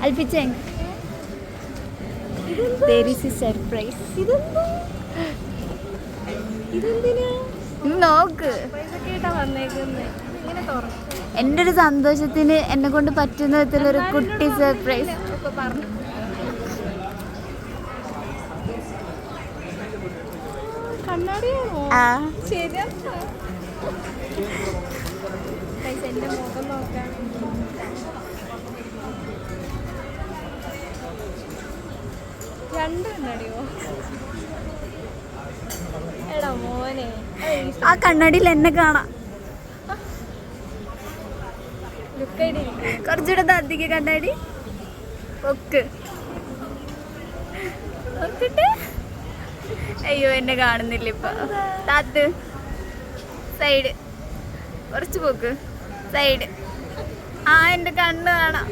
അൽപ്പിച്ചേങ് there is a surprise. നോക്ക് എൻ്റെ ഒരു സന്തോഷത്തിന് എന്നെ കൊണ്ട് പറ്റുന്ന വിധത്തിലൊരു കുട്ടി സർപ്രൈസ്. എന്റെ മുഖം നോക്കാൻ രണ്ട് കണ്ണടിയോ എടാ മോനെ ആ കണ്ണടിയിൽ എന്നെ കാണാം. കുറച്ചുകൂടെ താത്തിക്ക് കണ്ണാടി ഒക്കെ നോക്കട്ടെ. അയ്യോ എന്നെ കാണുന്നില്ല ഇപ്പൊ. താത്ത് സൈഡ് കുറച്ച് പോക്ക് സൈഡ്. ആ എൻ്റെ കണ്ണ് കാണാം.